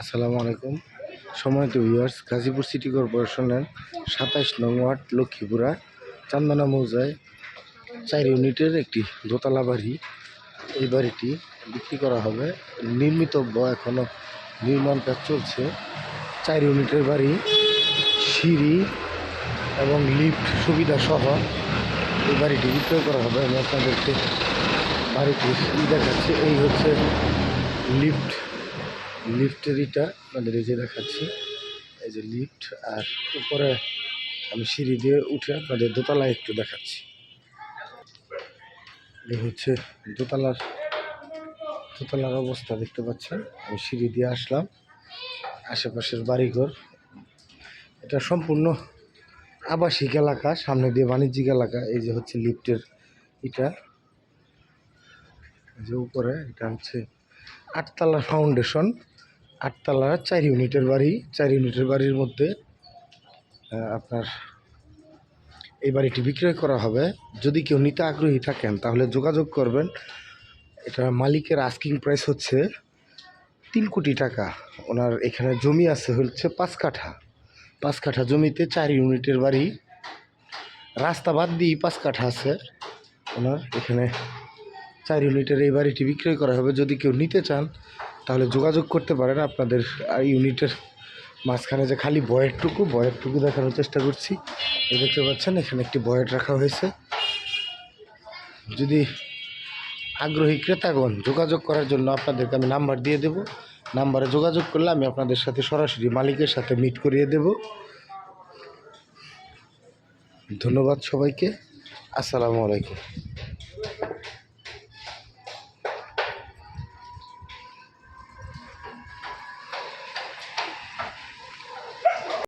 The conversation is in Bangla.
আসসালামু আলাইকুম। সম্মানিত ভিউয়ার্স, গাজীপুর সিটি কর্পোরেশনের ২৭ নং ওয়ার্ড লক্ষ্মীপুরা চান্দনা মৌজায় ৪ ইউনিটের একটি দোতলা বাড়ি। এই বাড়িটি বিক্রি করা হবে, নির্মিতব্য, এখনও নির্মাণ কাজ চলছে। ৪ ইউনিটের বাড়ি, সিঁড়ি এবং লিফট সুবিধা সহ এই বাড়িটি বিক্রয় করা হবে। আমি আপনাদেরকে বাড়িটি দেখাচ্ছি। এই হচ্ছে লিফটের ইটা আপনাদের এই যে দেখাচ্ছি, এই যে লিফট। আর উপরে আমি সিঁড়ি দিয়ে উঠে আপনাদের দোতলায় একটু দেখাচ্ছি। এই হচ্ছে দোতলার অবস্থা দেখতে পাচ্ছেন। আমি সিঁড়ি দিয়ে আসলাম, আশেপাশের বাড়িঘর। এটা সম্পূর্ণ আবাসিক এলাকা, সামনে দিয়ে বাণিজ্যিক এলাকা। এই যে হচ্ছে লিফটের ইটা, যে উপরে এটা হচ্ছে ৮ তলার ফাউন্ডেশন। ৮ তলার ৪ ইউনিটের বাড়ি। ৪ ইউনিটের বাড়ির মধ্যে আপনার এই বাড়িটি বিক্রয় করা হবে। যদি কেউ নিতে আগ্রহী থাকেন তাহলে যোগাযোগ করবেন। এটা মালিকের আস্কিং প্রাইস হচ্ছে ৩ কোটি টাকা। ওনার এখানে জমি আছে হচ্ছে ৫ কাঠা। ৫ কাঠা জমিতে ৪ ইউনিটের বাড়ি, রাস্তা বাদ দিয়েই 5 কাঠা আছে ওনার এখানে। ৪ ইউনিটের এই বাড়িটি বিক্রয় করা হবে। যদি কেউ নিতে চান তাহলে যোগাযোগ করতে পারেন। আপনাদের ইউনিটের মাঝখানে যে খালি বয়েরটুকু দেখানোর চেষ্টা করছি। এই দেখতে পাচ্ছেন এখানে একটি বয়েট রাখা হয়েছে। যদি আগ্রহী ক্রেতাগণ যোগাযোগ করার জন্য আপনাদেরকে আমি নাম্বার দিয়ে দেব। নাম্বারে যোগাযোগ করলে আমি আপনাদের সাথে সরাসরি মালিকের সাথে মিট করিয়ে দেব। ধন্যবাদ সবাইকে। আসসালামু আলাইকুম।